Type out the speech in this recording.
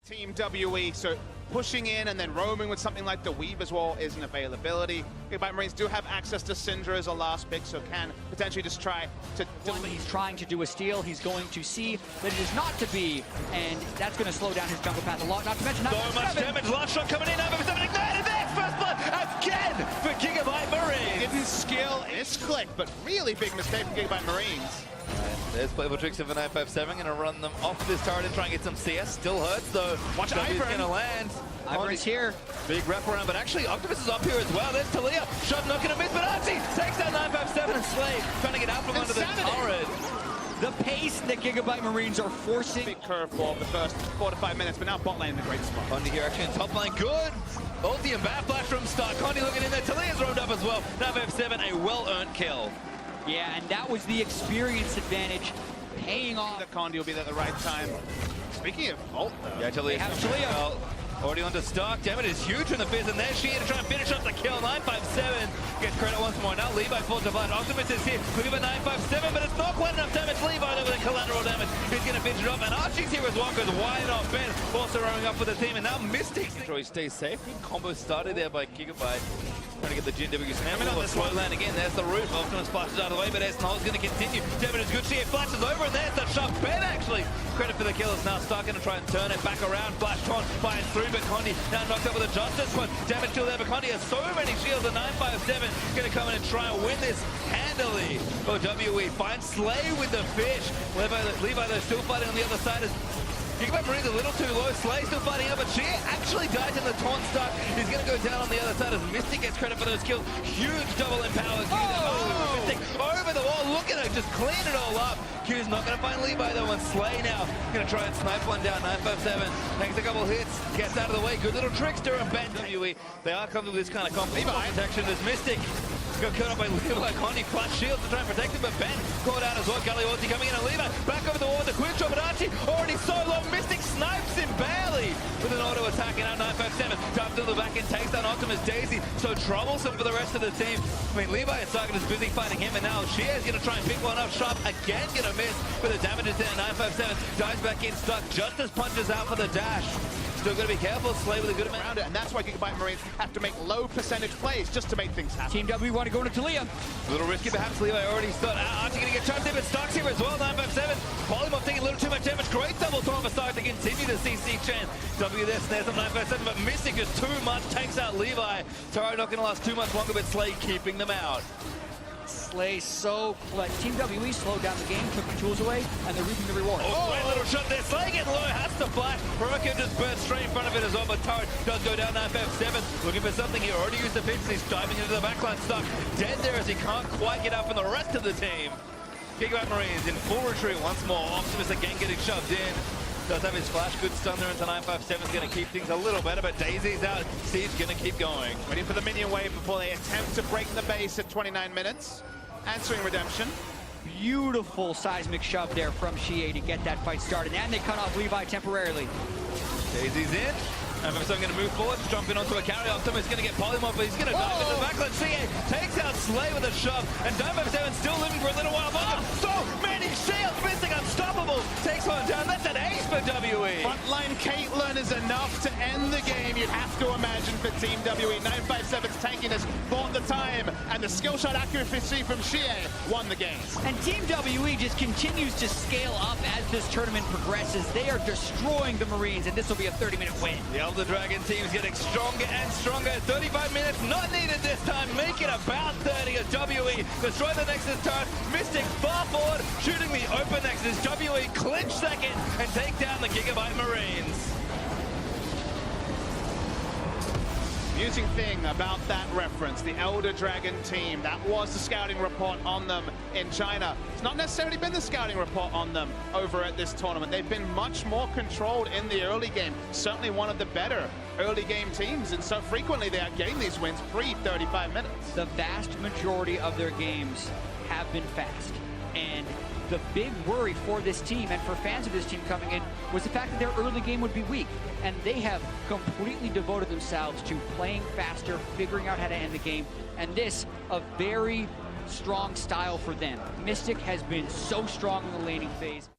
Team WE, so pushing in and then roaming with something like the Weave as well is an availability. Gigabyte Marines do have access to Syndra as a last pick, so can potentially just try to delete. He's trying to do a steal. He's going to see that it is not to be, and that's going to slow down his jungle path a lot. Not to mention, so much damage. Last shot coming in. MSI ignited there. First blood again for Gigabyte Marines. Didn't skill this click, but really big mistake from Gigabyte Marines. There's playable tricks of a 957, gonna run them off this turret and try and get some CS. Still hurts though. Watch W's Ivern. Gonna land. Ivern's here. Big wraparound, but actually Octopus is up here as well. There's Talia. Shot not gonna miss, but Archie takes down 957 and Slave trying to get out from under the turret. The pace that Gigabyte Marines are forcing. Big curveball the first 4 to 5 minutes, but now bot lane in a great spot. Condi here actually in top lane, good. Ulti and bat flash from Star. Condi looking in there. Talia's roamed up as well. 957, a well-earned kill. Yeah, and that was the experience advantage paying off. That Condi will be there at the right time. Speaking of ult, though. Yeah, Talia. They have Talia. Already onto Stark. Damn it is huge from the Fizz, and there's Chia to try and finish up the kill. 957 gets credit once more. Now Levi falls to blood. Optimus is here. Looking for 957, but it's not quite enough damage. Levi over the collateral damage. He's going to finish it up, and Archie's here as well because wide off Ben also running up for the team, and now Mystic. He stays safe. Good combo started there by Gigabyte. Trying to get the GW Snap on the slow land again. There's the root. Optimus flashes out of the way, but Essenhol's going to continue. Damage is good. Chia flashes over, and there's the shot. Ben actually. Credit for the kills. Now Stark going to try and turn it back around. Flash Tron fires through, but Condi now knocked up with a Justice Punch. Damage still there, but Condi has so many shields. The 957 going to come in and try and win this handily. OWE finds Slay with the fish. Levi though still fighting on the other side. Gigabyte Marines a little too low. Slay still fighting up, but Chia actually dies in the taunt start. He's going to go down on the other side as Mystic gets credit for those kills. Huge double empower. Mystic over the wall. Look at her, just clean it all up. Q's not going to find Levi though, and Slay now going to try and snipe one down. 957 takes a couple hits, gets out of the way. Good little trickster and Ben WE. They are coming with this kind of combo protection as Mystic. Got caught up by Levi. Condi flash shields to try and protect him, but Ben caught out as well. Galliotti coming in, and Levi back over the wall with the quick shot, but Archie already so low. Mystic snipes him barely with an auto attack, and now 957 dives to the back and takes down Optimus. Daisy so troublesome for the rest of the team. I mean, Levi and Sarkin is busy fighting him, and now Shia's going to try and pick one up. Sharp again going to miss, but the damage is there. 957 dives back in, stuck. Justice punches out for the dash. Still got to be careful. Slay with a good amount. Around it, and that's why Gigabyte Marines have to make low percentage plays just to make things happen. Team W want to go into Talia. A little risky, perhaps. Levi already started. Archie going to get charged in, but Stark's here as well. 957. Polymorph taking a little too much damage. Great double taunt for Stark to continue the CC chain. W there snares up 957, but Mystic is too much. Takes out Levi. Taro not going to last too much longer, but Slay keeping them out. Slay so clutch. Team WE slowed down the game, took the tools away, and they're reaping the reward. Oh, great little shot there. Slay getting low, has to flash. Veronica just burns straight in front of it as well, but Turret does go down 957. Looking for something here. Already used the pinch. He's diving into the backline. Stuck dead there as he can't quite get out from the rest of the team. Gigabyte Marines in full retreat once more. Optimus again getting shoved in. Does have his flash, good stun there into 957. Is going to keep things a little better, but Daisy's out. Steve's going to keep going. Waiting for the minion wave before they attempt to break the base at 29 minutes. Answering redemption. Beautiful seismic shove there from Shea to get that fight started, and they cut off Levi temporarily. Daisy's in. I'm going to move forward, jump in onto a carry. Optimus is going to get polymorph, but he's going to dive into the backline. Shea takes out Slay with a shove, and 957 still living for a little while. So many shields missing, unstoppable. Takes one down. That's an ace for WE. Frontline Caitlyn is enough to end the game, you'd have to imagine, for Team WE. 957's tankiness bought the time, and the skill shot accuracy from Shea won the game. And Team WE just continues to scale up as this tournament progresses. They are destroying the Marines, and this will be a 30-minute win. The Elder Dragon team's getting stronger and stronger. 35 minutes not needed this time. Make it about 30 as WE destroy the Nexus turret. Mystic far forward, shooting the open Nexus. WE clinch second and take down the Gigabyte Marines. Amusing thing about that reference, the Elder Dragon team, that was the scouting report on them in China. It's not necessarily been the scouting report on them over at this tournament. They've been much more controlled in the early game. Certainly one of the better early game teams, and so frequently they outgain these wins pre-35 minutes. The vast majority of their games have been fast, and the big worry for this team and for fans of this team coming in was the fact that their early game would be weak, and they have completely devoted themselves to playing faster, figuring out how to end the game, and this a very strong style for them. Mystic has been so strong in the laning phase.